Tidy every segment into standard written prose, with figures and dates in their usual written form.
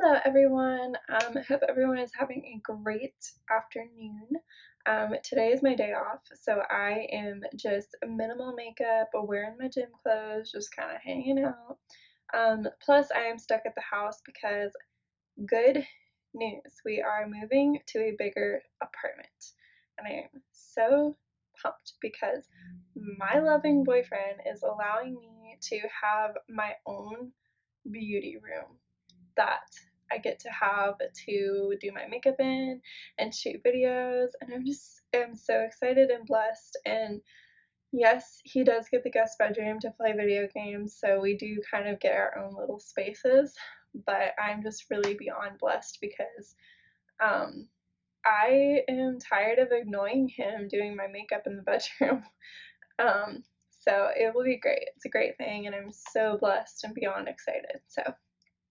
Hello, everyone. I hope everyone is having a great afternoon. Today is my day off, so I am just minimal makeup, wearing my gym clothes, just kind of hanging out. Plus, I am stuck at the house because good news, we are moving to a bigger apartment, and I am so pumped because my loving boyfriend is allowing me to have my own beauty room that I get to have to do my makeup in and shoot videos, and am so excited and blessed. And yes, he does get the guest bedroom to play video games, so we do kind of get our own little spaces, but I'm just really beyond blessed because um I am tired of ignoring him doing my makeup in the bedroom. um so it will be great. It's a great thing, and I'm so blessed and beyond excited. So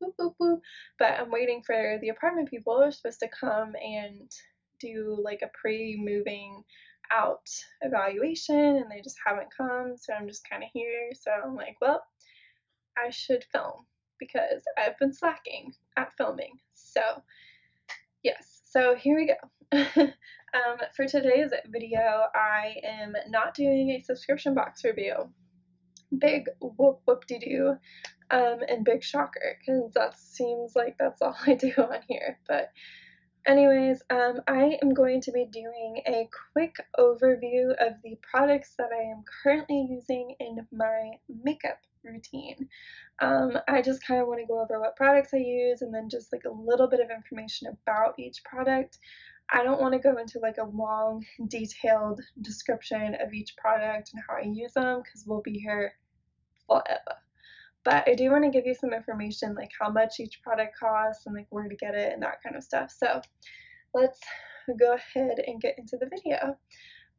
boop, boop, boop. But I'm waiting for the apartment people who are supposed to come and do like a pre-moving out evaluation, and they just haven't come, so I'm just kind of here. So I'm like, well, I should film because I've been slacking at filming. So yes, so here we go. For today's video, I am not doing a subscription box review. Big whoop whoop de doo, and big shocker, because that seems like that's all I do on here. But anyways, I am going to be doing a quick overview of the products that I am currently using in my makeup routine. I just kind of want to go over what products I use and then just like a little bit of information about each product. I don't want to go into like a long, detailed description of each product and how I use them because we'll be here forever. But I do want to give you some information like how much each product costs and like where to get it and that kind of stuff. So let's go ahead and get into the video.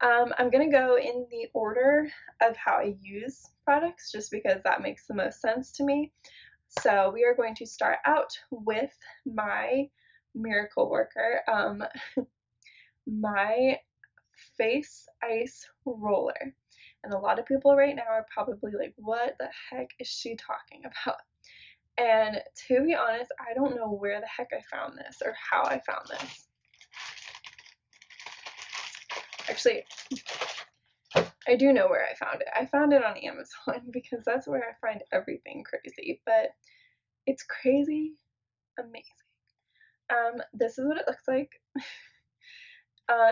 I'm going to go in the order of how I use products just because that makes the most sense to me. So we are going to start out with my Miracle Worker, my Face Ice Roller. And a lot of people right now are probably like, what the heck is she talking about? And to be honest, I don't know where the heck I found this or how I found this. Actually, I do know where I found it. I found it on Amazon because that's where I find everything crazy, but it's crazy amazing. This is what it looks like.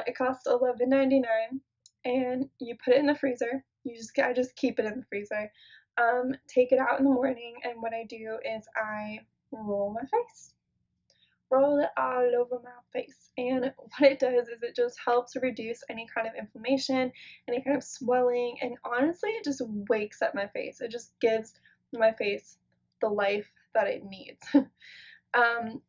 It costs $11.99, and you put it in the freezer. I just keep it in the freezer. Take it out in the morning, and what I do is I roll my face. Roll it all over my face. And what it does is it just helps reduce any kind of inflammation, any kind of swelling, and honestly, it just wakes up my face. It just gives my face the life that it needs.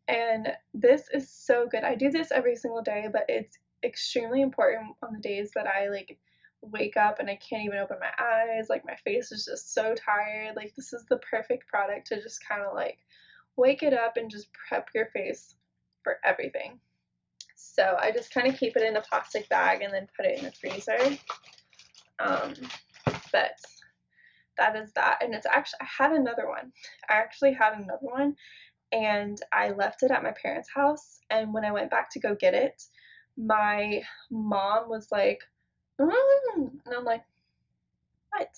And this is so good. I do this every single day, but it's extremely important on the days that I like wake up and I can't even open my eyes. Like my face is just so tired. Like this is the perfect product to just kind of like wake it up and just prep your face for everything. So I just kind of keep it in a plastic bag and then put it in the freezer. But that is that. And it's actually, I actually had another one and I left it at my parents' house. And when I went back to go get it, my mom was like, and I'm like, what?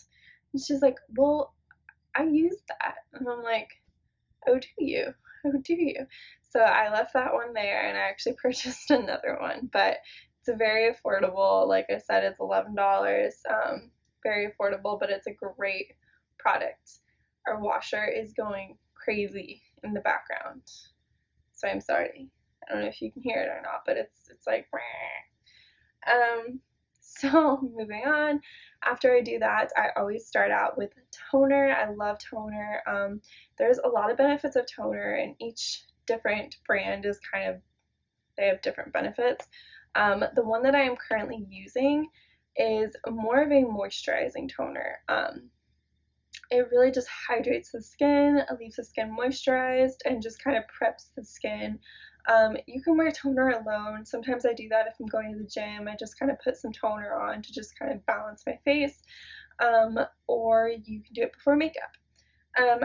And she's like, well, I used that. And I'm like, oh, do you? Oh, do you? So I left that one there and I actually purchased another one, but it's very affordable. Like I said, it's $11. Very affordable, but it's a great product. Our washer is going crazy in the background, so I'm sorry. I don't know if you can hear it or not, but it's like so moving on. After I do that, I always start out with toner. I love toner. There's a lot of benefits of toner, and each different brand is kind of, they have different benefits. The one that I am currently using is more of a moisturizing toner. It really just hydrates the skin, leaves the skin moisturized, and just kind of preps the skin. You can wear toner alone. Sometimes I do that if I'm going to the gym. I just kind of put some toner on to just kind of balance my face. Or you can do it before makeup.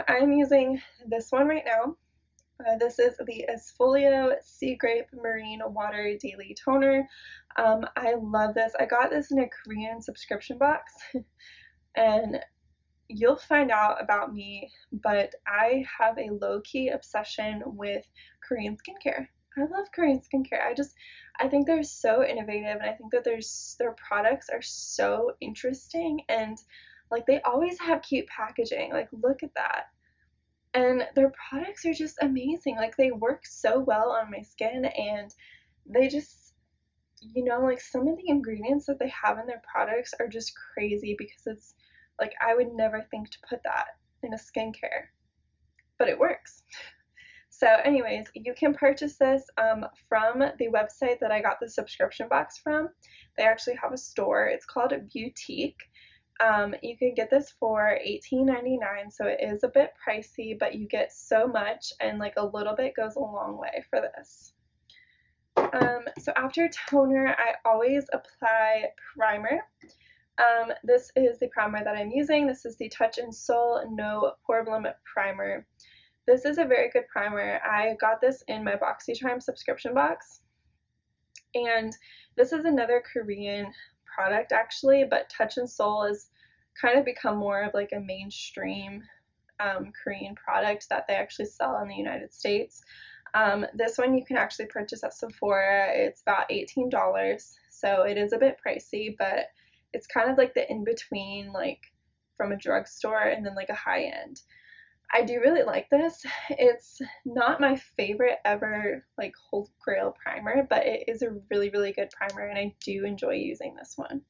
I'm using this one right now. This is the Esfolio Sea Grape Marine Water Daily Toner. I love this. I got this in a Korean subscription box, and you'll find out about me, but I have a low-key obsession with Korean skincare. I love Korean skincare. I think they're so innovative, and I think that their products are so interesting, and like they always have cute packaging. Like, look at that. And their products are just amazing. Like, they work so well on my skin, and they just, like some of the ingredients that they have in their products are just crazy because it's like I would never think to put that in a skincare, but it works. So anyways, you can purchase this from the website that I got the subscription box from. They actually have a store. It's called Beautique. You can get this for $18.99, so it is a bit pricey, but you get so much, and like a little bit goes a long way for this. So after toner, I always apply primer. This is the primer that I'm using. This is the Touch in Sol No Problem Primer. This is a very good primer. I got this in my BoxyCharm subscription box, and this is another Korean product actually, but Touch in Sol has kind of become more of like a mainstream Korean product that they actually sell in the United States. This one you can actually purchase at Sephora. It's about $18, so it is a bit pricey, but it's kind of like the in-between, like from a drugstore and then like a high-end. I do really like this. It's not my favorite ever like Holy Grail primer, but it is a really, really good primer, and I do enjoy using this one.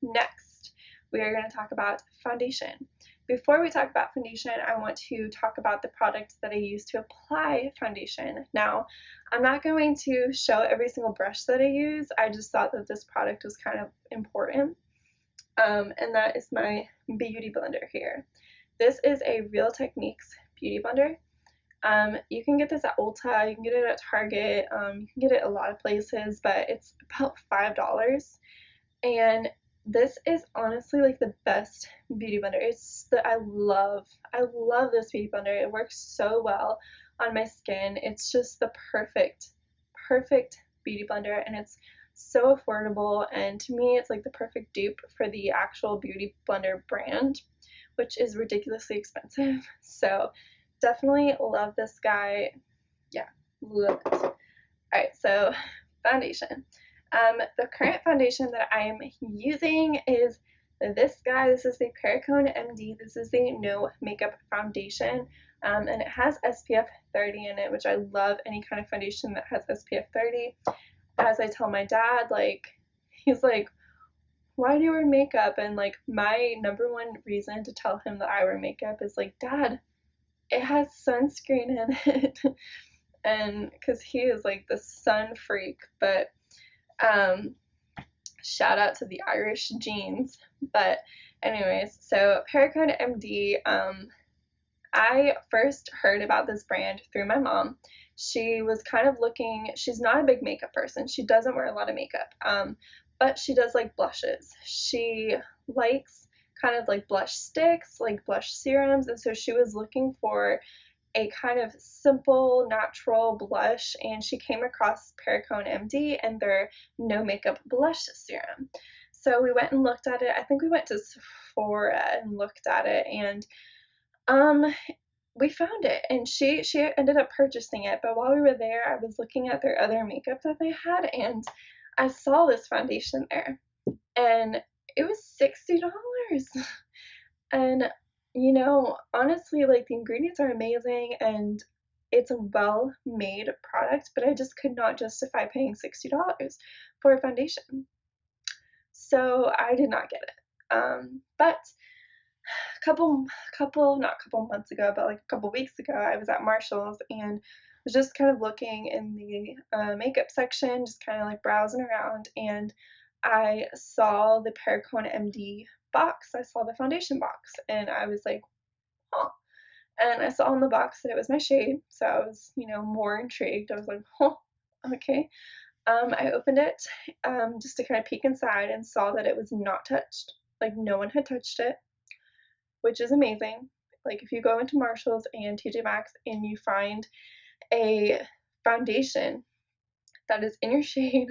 Next, we are going to talk about foundation. Before we talk about foundation, I want to talk about the product that I use to apply foundation. Now, I'm not going to show every single brush that I use. I just thought that this product was kind of important. And that is my beauty blender here. This is a Real Techniques beauty blender. You can get this at Ulta, you can get it at Target, you can get it a lot of places, but it's about $5. And this is honestly like the best beauty blender. I love this beauty blender. It works so well on my skin. It's just the perfect beauty blender, and it's so affordable, and to me it's like the perfect dupe for the actual beauty blender brand, which is ridiculously expensive. So definitely love this guy. Yeah, love it. Alright, so foundation. The current foundation that I'm using is this guy. This is the Perricone MD. This is the No Makeup Foundation, and it has SPF 30 in it, which I love any kind of foundation that has SPF 30. As I tell my dad, like, he's like, why do you wear makeup? And like, my number one reason to tell him that I wear makeup is like, Dad, it has sunscreen in it. And because he is like the sun freak, but shout out to the Irish genes. But anyways, so Perricone MD, I first heard about this brand through my mom. She was kind of looking, she's not a big makeup person. She doesn't wear a lot of makeup, but she does like blushes. She likes kind of like blush sticks, like blush serums, and so she was looking for a kind of simple, natural blush, and she came across Perricone MD and their No Makeup Blush Serum. So we went and looked at it. I think we went to Sephora and looked at it, and we found it, and she ended up purchasing it. But while we were there, I was looking at their other makeup that they had, and I saw this foundation there, and it was $60. And honestly, like, the ingredients are amazing and it's a well-made product, but I just could not justify paying $60 for a foundation. So I did not get it. But not a couple months ago, but like a couple weeks ago, I was at Marshall's and was just kind of looking in the makeup section, just kind of like browsing around, and I saw the Perricone MD box. I saw the foundation box, and I was like, huh. And I saw on the box that it was my shade, so I was, more intrigued. I was like, huh, okay. I opened it just to kind of peek inside and saw that it was not touched. Like, no one had touched it, which is amazing. Like if you go into Marshalls and TJ Maxx and you find a foundation that is in your shade,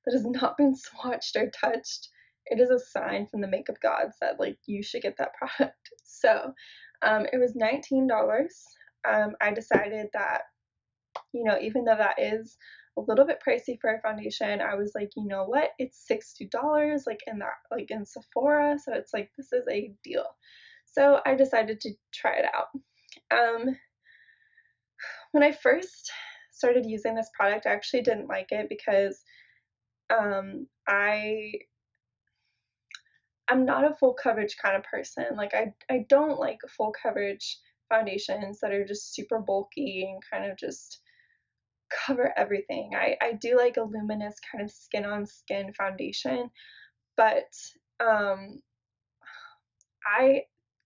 that has not been swatched or touched, it is a sign from the makeup gods that like you should get that product. So it was $19. I decided that, you know, even though that is a little bit pricey for a foundation, I was like, you know what, it's $60 like in that, like in Sephora, so it's like this is a deal. So I decided to try it out. When I first started using this product, I actually didn't like it because I'm not a full coverage kind of person. Like I don't like full coverage foundations that are just super bulky and kind of just cover everything. I do like a luminous kind of skin on skin foundation, but I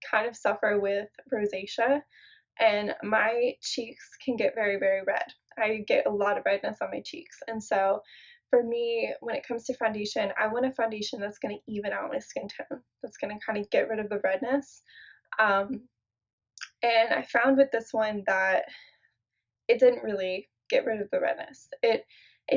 kind of suffer with rosacea and my cheeks can get very, very red. I get a lot of redness on my cheeks. And so for me, when it comes to foundation, I want a foundation that's going to even out my skin tone, that's going to kind of get rid of the redness. Um, and I found with this one that it didn't really get rid of the redness. It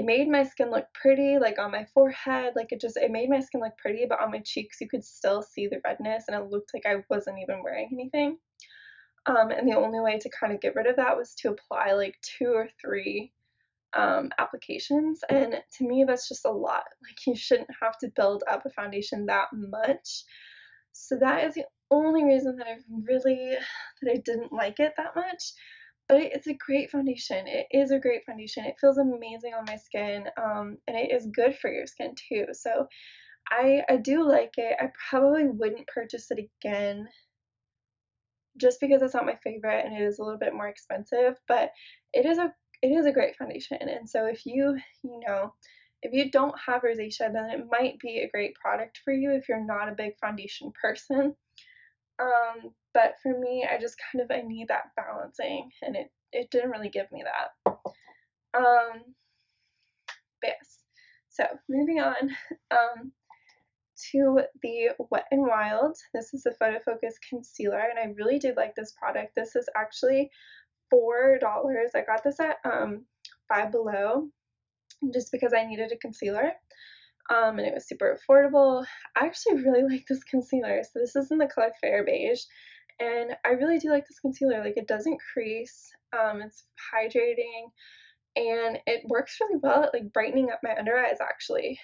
made my skin look pretty, like on my forehead, like it made my skin look pretty, but on my cheeks you could still see the redness and it looked like I wasn't even wearing anything. And the only way to kind of get rid of that was to apply like 2 or 3 applications, and to me that's just a lot. Like you shouldn't have to build up a foundation that much. So that is the only reason that I didn't like it that much. But it's a great foundation. It is a great foundation. It feels amazing on my skin, and it is good for your skin too. So I do like it. I probably wouldn't purchase it again just because it's not my favorite and it is a little bit more expensive, but it is a great foundation. And so if if you don't have rosacea, then it might be a great product for you if you're not a big foundation person. But for me, I need that balancing, and it didn't really give me that. But yes. So moving on. To the Wet n Wild. This is the Photo Focus Concealer, and I really did like this product. This is actually $4. I got this at Five Below just because I needed a concealer, and it was super affordable. I actually really like this concealer. So this is in the color Fair Beige, and I really do like this concealer. Like it doesn't crease, it's hydrating, and it works really well at like brightening up my under eyes actually.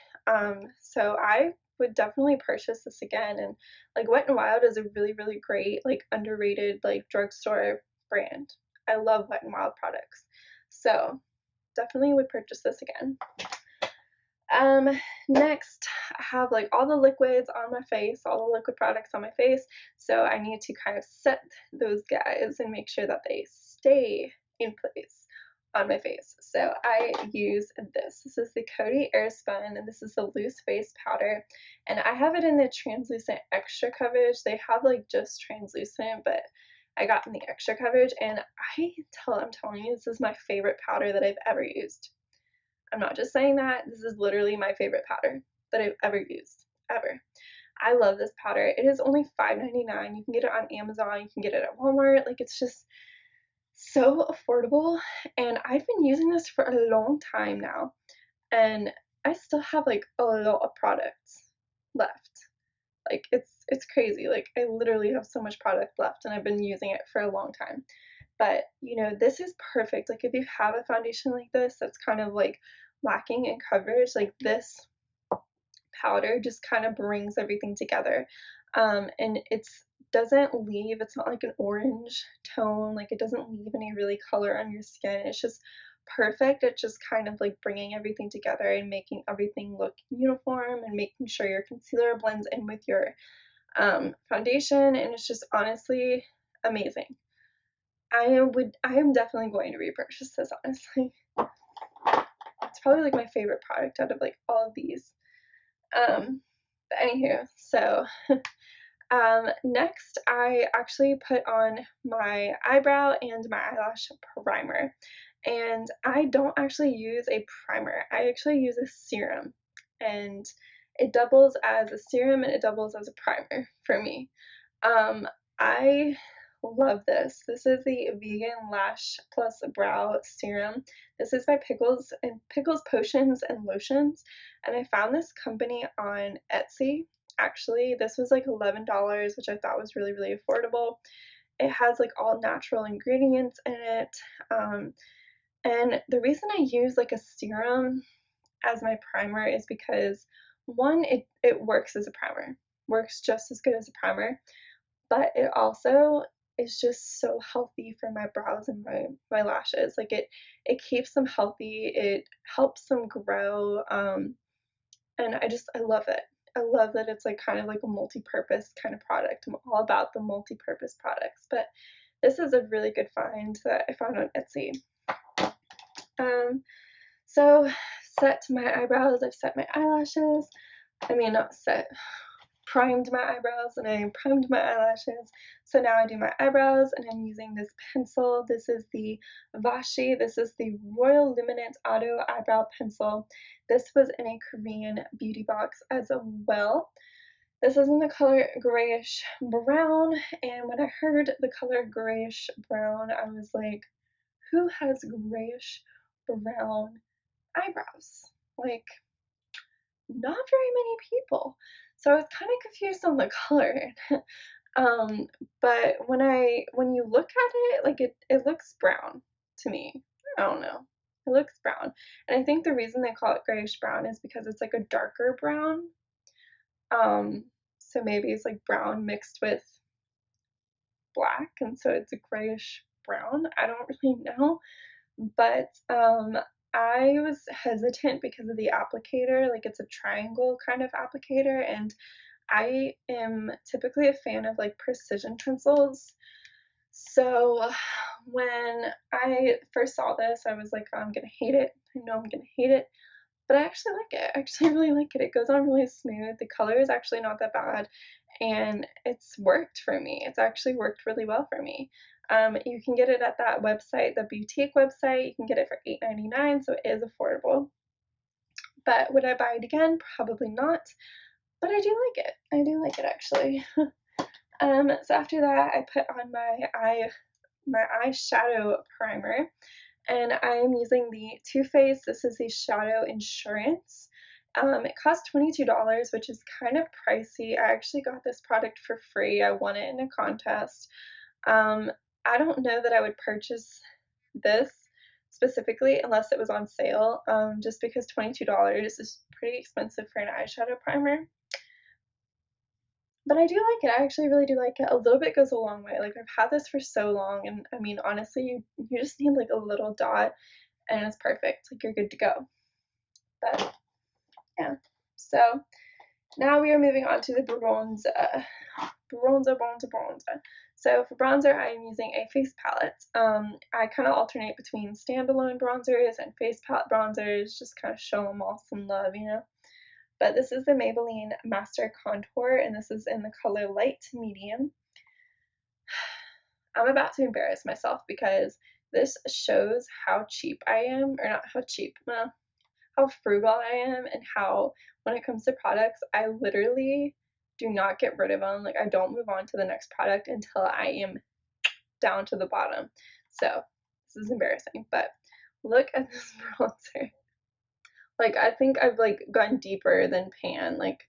So I would definitely purchase this again, and like Wet n Wild is a really, really great like underrated like drugstore brand. I love Wet n Wild products, so definitely would purchase this again. Next I have like all the liquids on my face, all the liquid products on my face, so I need to kind of set those guys and make sure that they stay in place on my face. So I use this. This is the Coty Airspun, and this is the loose face powder, and I have it in the translucent extra coverage. They have like just translucent, but I got in the extra coverage, and I'm telling you, this is my favorite powder that I've ever used. I'm not just saying that. This is literally my favorite powder that I've ever used, ever. I love this powder. It is only $5.99. You can get it on Amazon. You can get it at Walmart. Like it's just so affordable, and I've been using this for a long time now, and I still have like a lot of products left. Like it's crazy. Like I literally have so much product left, and I've been using it for a long time. But you know, this is perfect. Like if you have a foundation like this that's kind of like lacking in coverage, like this powder just kind of brings everything together. And it's not like an orange tone, like it doesn't leave any really color on your skin. It's just perfect. It's just kind of like bringing everything together and making everything look uniform and making sure your concealer blends in with your foundation, and it's just honestly amazing. I am definitely going to repurchase this, honestly. It's probably like my favorite product out of like all of these. But anywho, so next I actually put on my eyebrow and my eyelash primer. And I don't actually use a primer. I actually use a serum. And it doubles as a serum and it doubles as a primer for me. I love this. This is the Vegan Lash Plus Brow Serum. This is by Pickles and Pickles Potions and Lotions, and I found this company on Etsy. Actually, this was like $11, which I thought was really, really affordable. It has like all natural ingredients in it. And the reason I use like a serum as my primer is because one, it works as a primer, works just as good as a primer, but it also is just so healthy for my brows and my lashes. Like it keeps them healthy, it helps them grow, and I love it. I love that it's like kind of like a multi-purpose kind of product. I'm all about the multi-purpose products, but this is a really good find that I found on Etsy. So set my eyebrows, I've set my eyelashes. I mean, not set, primed my eyebrows, and I primed my eyelashes. So now I do my eyebrows, and I'm using this pencil. This is the Vashi. This is the Royal Luminance Auto Eyebrow Pencil. This was in a Korean beauty box as well. This is in the color grayish brown, and when I heard the color grayish brown, I was like, who has grayish brown eyebrows? Like, not very many people. So I was kind of confused on the color. But when you look at it, like it looks brown to me. I don't know. It looks brown. And I think the reason they call it grayish brown is because it's like a darker brown. So maybe it's like brown mixed with black, and so it's a grayish brown. I don't really know. But I was hesitant because of the applicator. Like, it's a triangle kind of applicator, and I am typically a fan of like precision pencils. So when I first saw this, I was like, oh, I'm gonna hate it. I know I'm gonna hate it, but I actually like it. I actually really like it. It goes on really smooth. The color is actually not that bad, and it's worked for me. It's actually worked really well for me. You can get it at that website, the boutique website. You can get it for $8.99, so it is affordable. But would I buy it again? Probably not. But I do like it. I do like it actually. So after that, I put on my eyeshadow primer, and I am using the Too Faced. This is the Shadow Insurance. It cost $22, which is kind of pricey. I actually got this product for free. I won it in a contest. I don't know that I would purchase this specifically unless it was on sale, just because $22 is pretty expensive for an eyeshadow primer. But I do like it. I actually really do like it. A little bit goes a long way. Like, I've had this for so long, and I mean, honestly, you just need like a little dot, and it's perfect. Like, you're good to go. But yeah. So now we are moving on to the bronzer. Bronzer. So for bronzer, I am using a face palette. I kind of alternate between standalone bronzers and face palette bronzers, just kind of show them all some love, you know. But this is the Maybelline Master Contour, and this is in the color light to medium. I'm about to embarrass myself because this shows how cheap I am, or not how cheap, well, how frugal I am, and how when it comes to products, I literally do not get rid of them. Like, I don't move on to the next product until I am down to the bottom. So this is embarrassing, but look at this bronzer. Like, I think I've like gone deeper than pan. Like,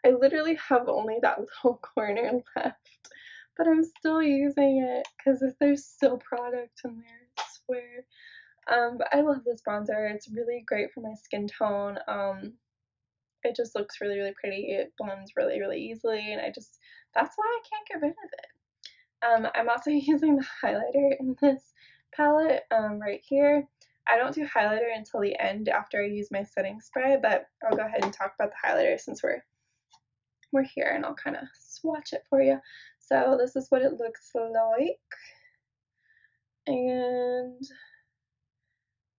I literally have only that little corner left, but I'm still using it because there's still product in there, I swear. But I love this bronzer. It's really great for my skin tone. It just looks really, really pretty. It blends really, really easily, and that's why I can't get rid of it. I'm also using the highlighter in this palette, right here. I don't do highlighter until the end after I use my setting spray, but I'll go ahead and talk about the highlighter since we're here, and I'll kind of swatch it for you. So this is what it looks like, and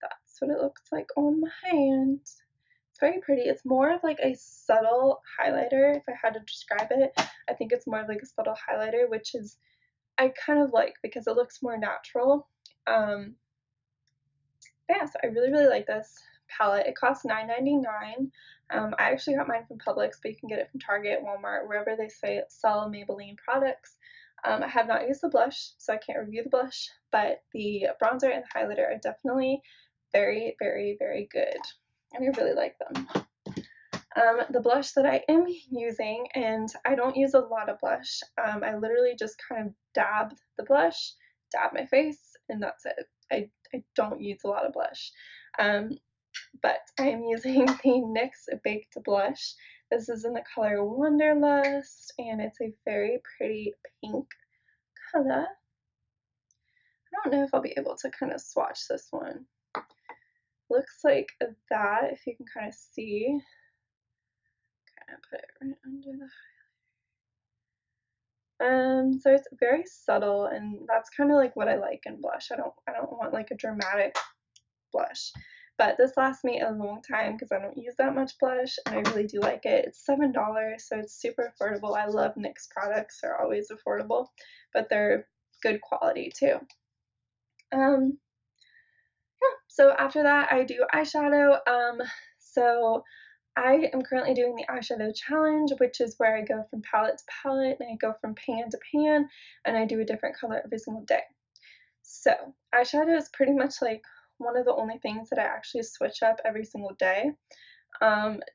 that's what it looks like on my hand. It's very pretty. It's more of like a subtle highlighter, if I had to describe it. I think it's more of like a subtle highlighter, which is I kind of like because it looks more natural. Yeah, so I really, really like this palette. It costs $9.99. I actually got mine from Publix, but you can get it from Target, Walmart, wherever they sell Maybelline products. I have not used the blush, so I can't review the blush, but the bronzer and the highlighter are definitely very, very, very good, and I really like them. The blush that I am using, and I don't use a lot of blush, I literally just kind of dab the blush, dab my face, and that's it. I don't use a lot of blush. But I am using the NYX Baked Blush. This is in the color Wanderlust, and it's a very pretty pink color. I don't know if I'll be able to kind of swatch this one. Looks like that, if you can kind of see. Kind of put it right under the so it's very subtle, and that's kind of like what I like in blush. I don't want like a dramatic blush. But this lasts me a long time because I don't use that much blush, and I really do like it. It's $7, so it's super affordable. I love NYX products. They're always affordable, but they're good quality too. Yeah, so after that I do eyeshadow. So I am currently doing the eyeshadow challenge, which is where I go from palette to palette, and I go from pan to pan, and I do a different color every single day. So eyeshadow is pretty much like one of the only things that I actually switch up every single day,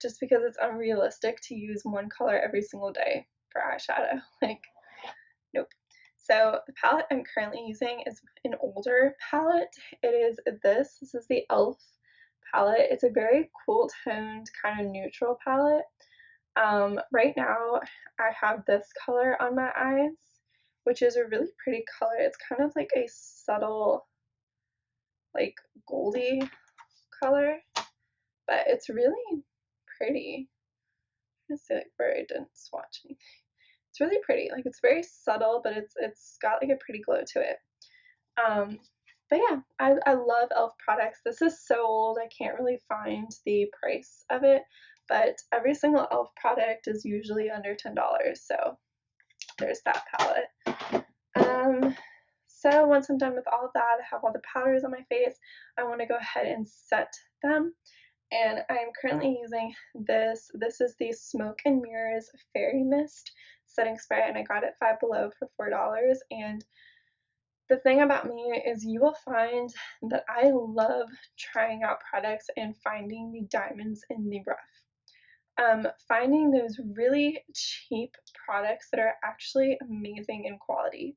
just because it's unrealistic to use one color every single day for eyeshadow. Like, nope. So the palette I'm currently using is an older palette. It is this is the e.l.f. palette. It's a very cool toned kind of neutral palette. Right now I have this color on my eyes, which is a really pretty color. It's kind of like a subtle, like goldy color, but it's really pretty. I'm gonna see like where I didn't swatch anything. It's really pretty. Like, it's very subtle, but it's got like a pretty glow to it. But yeah, I love e.l.f. products. This is so old, I can't really find the price of it, but every single e.l.f. product is usually under $10, so there's that palette. So once I'm done with all of that, I have all the powders on my face, I want to go ahead and set them. And I'm currently using this. This is the Smoke and Mirrors Fairy Mist setting spray, and I got it Five Below for $4. And the thing about me is you will find that I love trying out products and finding the diamonds in the rough. Finding those really cheap products that are actually amazing in quality.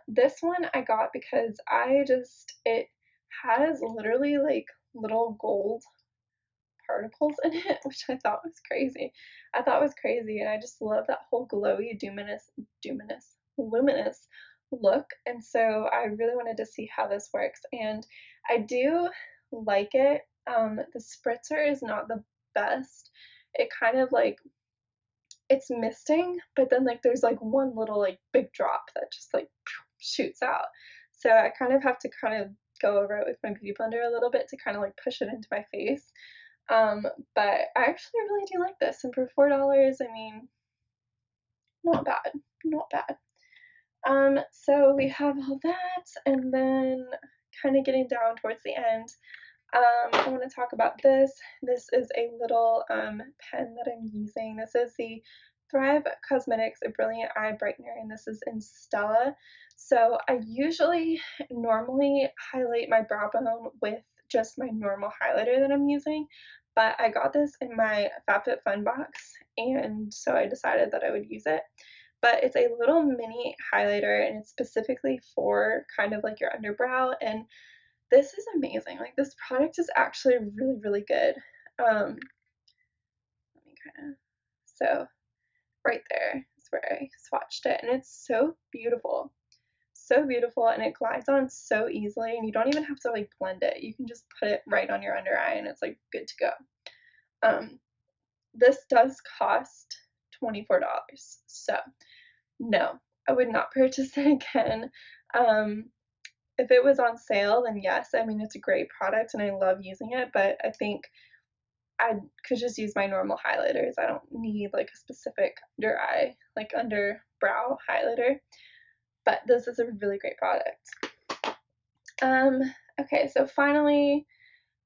This one I got because it has literally like little gold particles in it, which I thought was crazy. And I just love that whole glowy, luminous look. And so I really wanted to see how this works, and I do like it. The spritzer is not the best. It kind of like, it's misting, but then like there's like one little like big drop that just like shoots out. So I kind of have to kind of go over it with my beauty blender a little bit to kind of like push it into my face. But I actually really do like this, and for $4, I mean, not bad, not bad. So we have all that, and then kind of getting down towards the end, I want to talk about this. This is a little pen that I'm using. This is the Thrive Cosmetics Brilliant Eye Brightener, and this is in Stella. So I normally highlight my brow bone with just my normal highlighter that I'm using, but I got this in my FabFitFun box, and so I decided that I would use it. But it's a little mini highlighter, and it's specifically for kind of like your underbrow, and this is amazing. Like, this product is actually really, really good. Let me kind of, so right there is where I swatched it, and it's so beautiful. So beautiful, and it glides on so easily, and you don't even have to like blend it. You can just put it right on your under eye, and it's like good to go. This does cost $24, so no, I would not purchase it again. If it was on sale, then yes, I mean, it's a great product and I love using it, but I think I could just use my normal highlighters. I don't need like a specific under eye, like under brow highlighter, but this is a really great product. Okay, so finally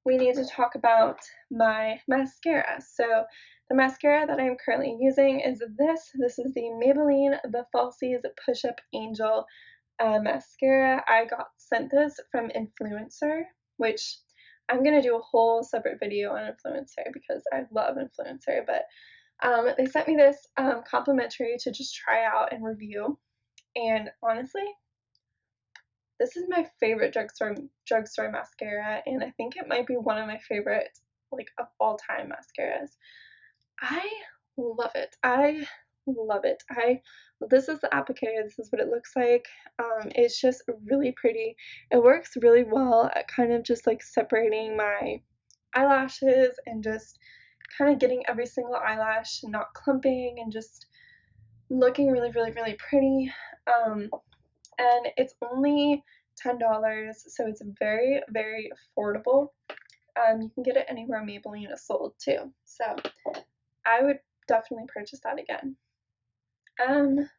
we need to talk about my mascara. So the mascara that I'm currently using is this. This is the Maybelline The Falsies Push Up Angel mascara. I got sent this from Influencer, which I'm going to do a whole separate video on Influencer because I love Influencer, but they sent me this complimentary to just try out and review, and honestly, this is my favorite drugstore mascara, and I think it might be one of my favorites, like, of all time mascaras. I love it. I love it. This is the applicator. This is what it looks like. It's just really pretty. It works really well at kind of just like separating my eyelashes and just kind of getting every single eyelash not clumping and just looking really, really, really pretty. And it's only $10, so it's very, very affordable. You can get it anywhere Maybelline is sold too. So I would definitely purchase that again. And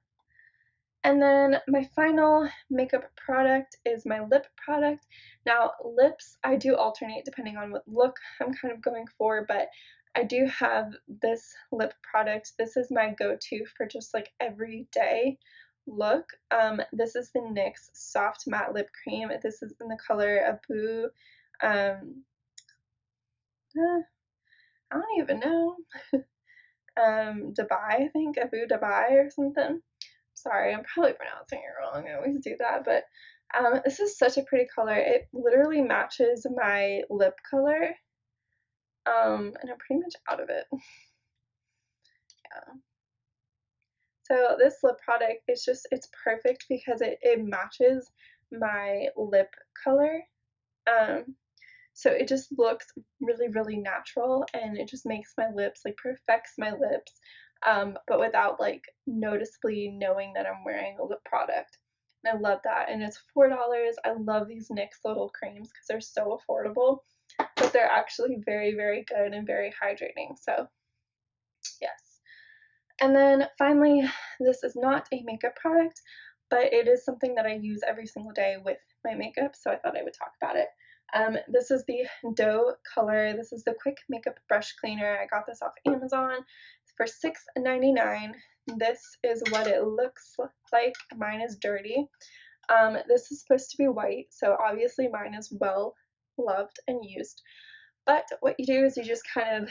then my final makeup product is my lip product. Now, lips, I do alternate depending on what look I'm kind of going for, but I do have this lip product. This is my go-to for just like everyday look. This is the NYX Soft Matte Lip Cream. This is in the color Abu, I don't even know, Dubai, I think, Abu Dubai or something. Sorry, I'm probably pronouncing it wrong. I always do that, but this is such a pretty color. It literally matches my lip color, and I'm pretty much out of it. Yeah. So this lip product, it's perfect because it matches my lip color. So it just looks really, really natural, and it just makes my lips, like, perfects my lips, but without, like, noticeably knowing that I'm wearing a lip product. And I love that, and it's $4. I love these NYX little creams because they're so affordable, but they're actually very, very good and very hydrating, so yes. And then finally, this is not a makeup product, but it is something that I use every single day with my makeup, so I thought I would talk about it. This is the Doe Color. This is the quick makeup brush cleaner. I got this off Amazon for $6.99. This is what it looks like. Mine is dirty. This is supposed to be white, so obviously mine is well loved and used. But what you do is you just kind of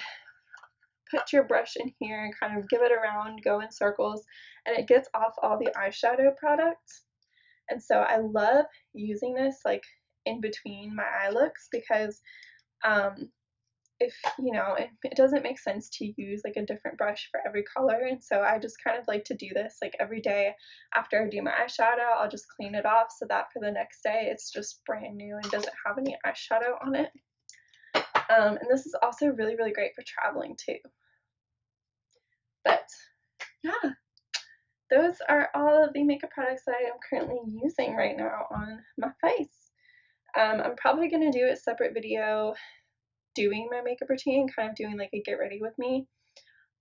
put your brush in here and kind of give it around, go in circles, and it gets off all the eyeshadow products. And so I love using this like in between my eye looks because if you know it doesn't make sense to use like a different brush for every color, and so I just kind of like to do this like every day after I do my eyeshadow. I'll just clean it off so that for the next day it's just brand new and doesn't have any eyeshadow on it. And this is also really, really great for traveling too. But yeah, those are all of the makeup products that I am currently using right now on my face. I'm probably going to do a separate video doing my makeup routine, kind of doing like a get ready with me.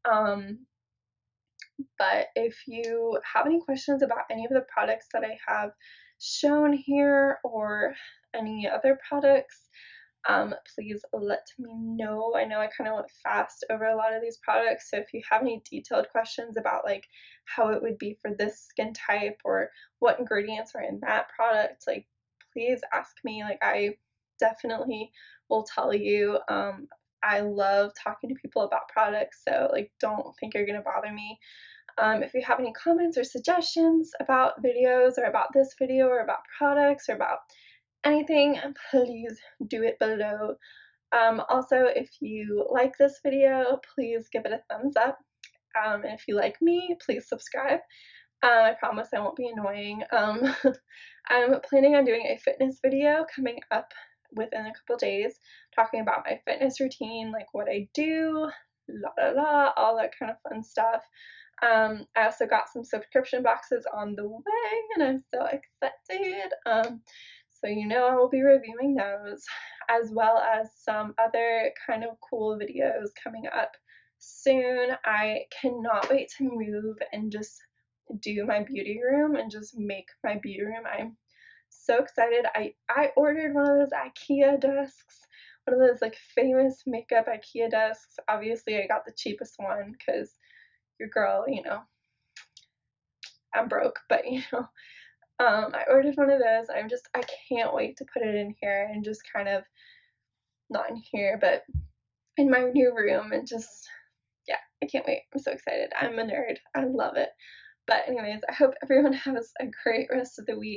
But if you have any questions about any of the products that I have shown here or any other products, please let me know. I know I kind of went fast over a lot of these products, so if you have any detailed questions about like how it would be for this skin type or what ingredients are in that product, like please ask me. Like I definitely will tell you. I love talking to people about products, so like don't think you're gonna bother me. If you have any comments or suggestions about videos or about this video or about products or about anything, please do it below. Also, if you like this video, please give it a thumbs up. And if you like me, please subscribe. I promise I won't be annoying. I'm planning on doing a fitness video coming up within a couple days, talking about my fitness routine, like what I do, la la la, all that kind of fun stuff. I also got some subscription boxes on the way, and I'm so excited. So you know I will be reviewing those, as well as some other kind of cool videos coming up soon. I cannot wait to move and just do my beauty room and just make my beauty room. I'm so excited. I ordered one of those IKEA desks, one of those like famous makeup IKEA desks. Obviously, I got the cheapest one because your girl, I'm broke, but I ordered one of those. I can't wait to put it in here and just kind of, not in here, but in my new room and just, yeah, I can't wait. I'm so excited. I'm a nerd. I love it. But anyways, I hope everyone has a great rest of the week.